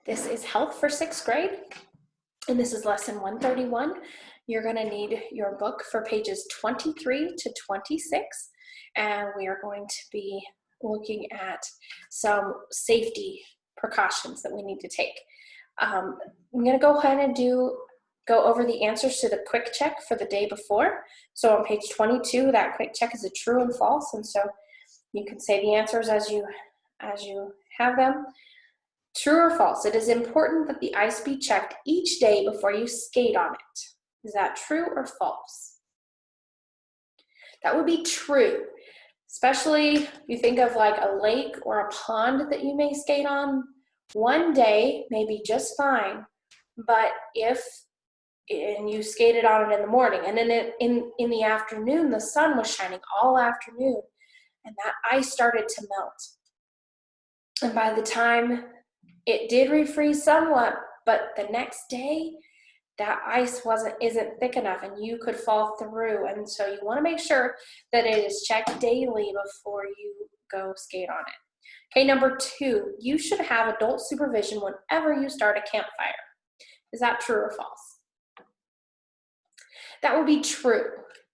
This is Health for 6th grade, and this is lesson 131. You're going to need your book for pages 23 to 26, and we are going to be looking at some safety precautions that we need to take. I'm going to go ahead and go over the answers to the quick check for the day before. So on page 22, that quick check is a true and false, and so you can say the answers as you have them. True or false? It is important that the ice be checked each day before you skate on it. Is that true or false? That would be true, especially if you think of like a lake or a pond that you may skate on. One day may be just fine, but and you skated on it in the morning, and then in the afternoon, the sun was shining all afternoon, and that ice started to melt. And by the time it did refreeze somewhat, but the next day, that ice isn't thick enough and you could fall through. And so you want to make sure that it is checked daily before you go skate on it. Okay, number 2, you should have adult supervision whenever you start a campfire. Is that true or false? That would be true.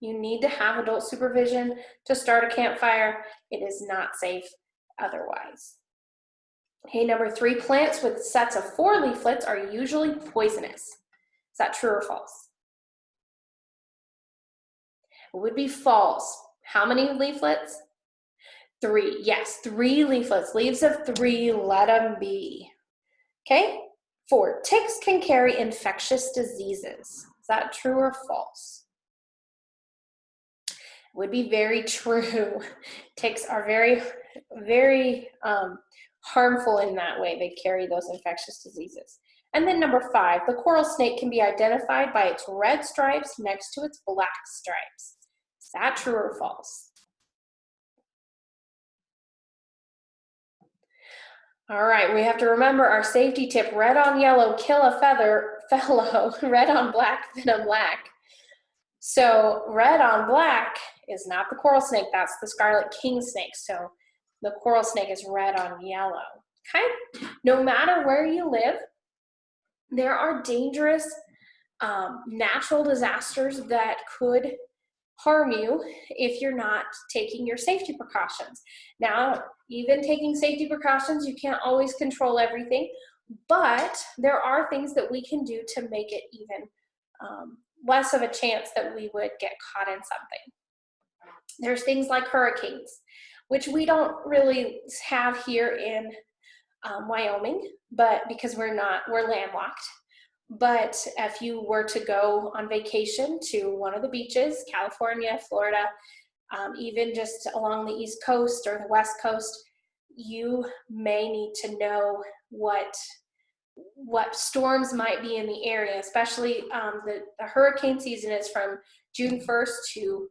You need to have adult supervision to start a campfire. It is not safe otherwise. Okay, number 3, plants with sets of 4 leaflets are usually poisonous. Is that true or false? It would be false. How many leaflets? 3. Yes, 3 leaflets. Leaves of 3, let them be. Okay, 4, ticks can carry infectious diseases. Is that true or false? It would be very true. Ticks are very, very harmful in that way. They carry those infectious diseases. And then number 5, the coral snake can be identified by its red stripes next to its black stripes. Is that true or false? All right, we have to remember our safety tip: red on yellow, kill a fellow, red on black, venom lack. So red on black is not the coral snake, that's the scarlet king snake. So the coral snake is red on yellow, okay? No matter where you live, there are dangerous natural disasters that could harm you if you're not taking your safety precautions. Now, even taking safety precautions, you can't always control everything, but there are things that we can do to make it even less of a chance that we would get caught in something. There's things like hurricanes, which we don't really have here in Wyoming, but because we're landlocked. But if you were to go on vacation to one of the beaches, California, Florida, even just along the East Coast or the West Coast, you may need to know what storms might be in the area, especially the hurricane season is from June 1st to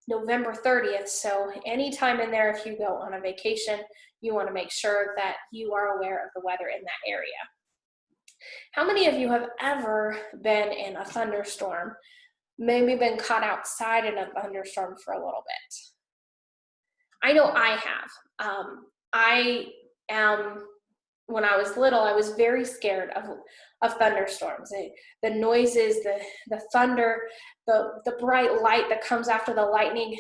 November 30th. So anytime in there, if you go on a vacation, you want to make sure that you are aware of the weather in that area. How many of you have ever been in a thunderstorm, maybe been caught outside in a thunderstorm for a little bit? I know I have. When I was little, I was very scared of thunderstorms. The noises, the thunder, the bright light that comes after the lightning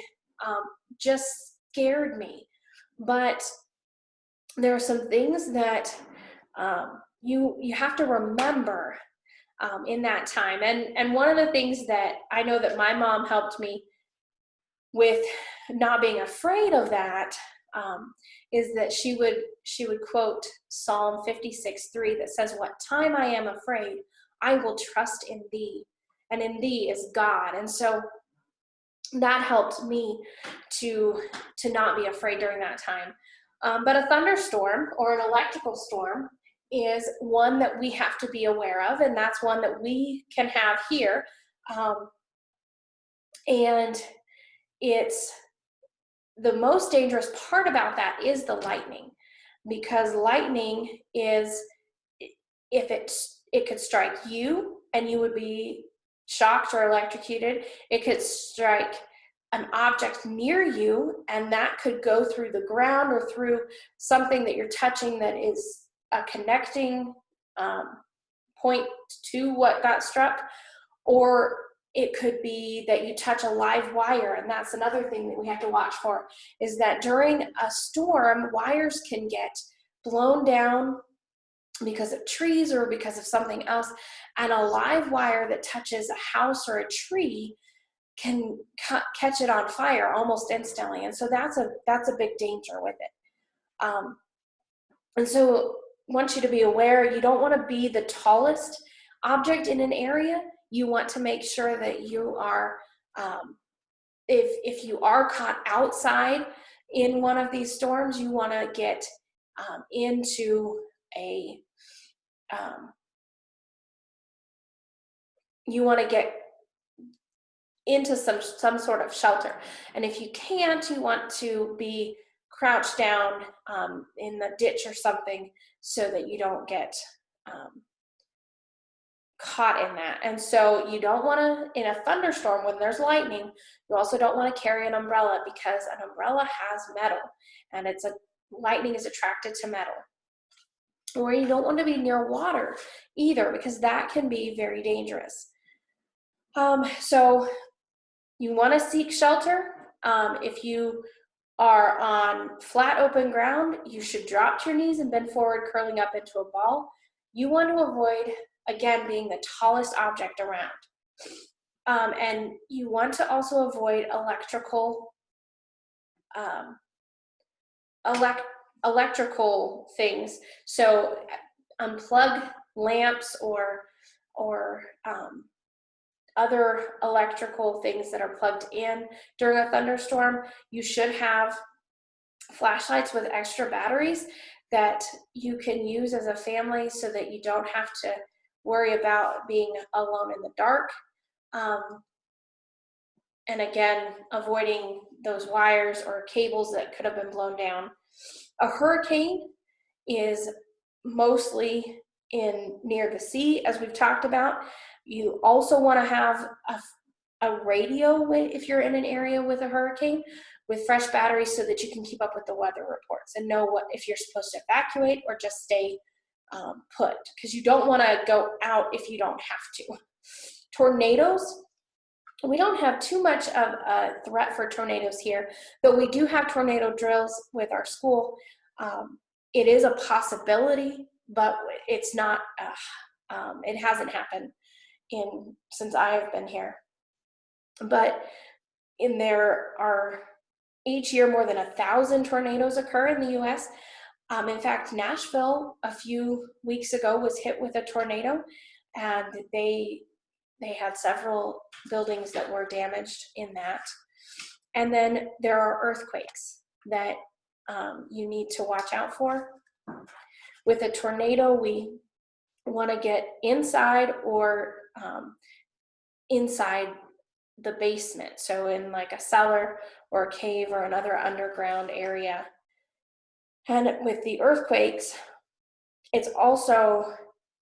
just scared me. But there are some things that you have to remember in that time. And one of the things that I know that my mom helped me with not being afraid of that is that she would quote Psalm 56:3 that says, "What time I am afraid, I will trust in thee, and in thee is God." And so that helped me to not be afraid during that time. But a thunderstorm or an electrical storm is one that we have to be aware of, and that's one that we can have here. And it's the most dangerous part about that is the lightning, because lightning is, if it could strike you and you would be shocked or electrocuted. It could strike an object near you, and that could go through the ground or through something that you're touching that is a connecting point to what got struck, or it could be that you touch a live wire. And that's another thing that we have to watch for, is that during a storm, wires can get blown down because of trees or because of something else. And a live wire that touches a house or a tree can catch it on fire almost instantly. And so that's a big danger with it. And so I want you to be aware, you don't want to be the tallest object in an area. You want to make sure that you are, if you are caught outside in one of these storms, you want to get into a, you want to get into some sort of shelter. And if you can't, you want to be crouched down in the ditch or something so that you don't get caught in that. And so you don't want to, in a thunderstorm when there's lightning, you also don't want to carry an umbrella, because an umbrella has metal and lightning is attracted to metal. Or you don't want to be near water either, because that can be very dangerous. So you want to seek shelter. If you are on flat open ground, you should drop to your knees and bend forward, curling up into a ball. You want to avoid, again, being the tallest object around. And you want to also avoid electrical things. So unplug lamps or other electrical things that are plugged in during a thunderstorm. You should have flashlights with extra batteries that you can use as a family so that you don't have to worry about being alone in the dark. And again, avoiding those wires or cables that could have been blown down. A hurricane is mostly near the sea, as we've talked about. You also want to have a radio if you're in an area with a hurricane, with fresh batteries, so that you can keep up with the weather reports and know if you're supposed to evacuate or just stay put, because you don't want to go out if you don't have to. Tornadoes, we don't have too much of a threat for tornadoes here, but we do have tornado drills with our school. It is a possibility, but it's not, it hasn't happened since I have been here. But there are each year more than 1,000 tornadoes occur in the US. In fact, Nashville a few weeks ago was hit with a tornado, and they had several buildings that were damaged in that. And then there are earthquakes that you need to watch out for. With a tornado, we want to get inside or inside the basement, so in like a cellar or a cave or another underground area. And with the earthquakes, it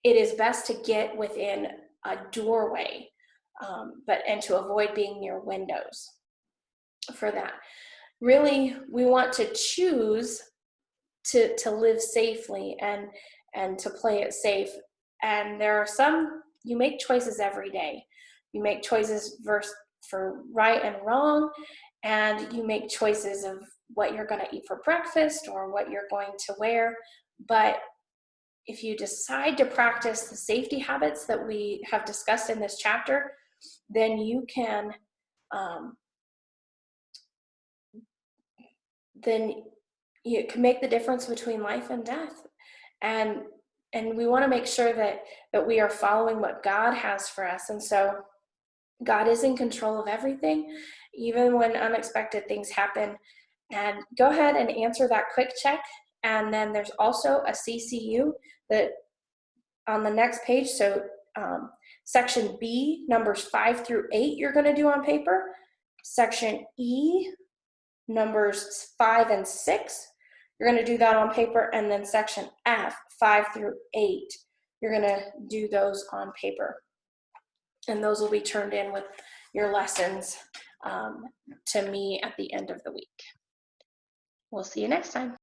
is best to get within a doorway, and to avoid being near windows for that. Really, we want to choose to live safely and to play it safe. And there are you make choices every day. You make choices for right and wrong, and you make choices of what you're going to eat for breakfast or what you're going to wear. But if you decide to practice the safety habits that we have discussed in this chapter, then you can make the difference between life and death. And we want to make sure that we are following what God has for us. And so God is in control of everything, even when unexpected things happen. And go ahead and answer that quick check. And then there's also a CCU that on the next page. So section B, numbers 5 through 8, you're going to do on paper. Section E, numbers 5 and 6, you're going to do that on paper. And then section F, 5 through 8, you're going to do those on paper. And those will be turned in with your lessons to me at the end of the week. We'll see you next time.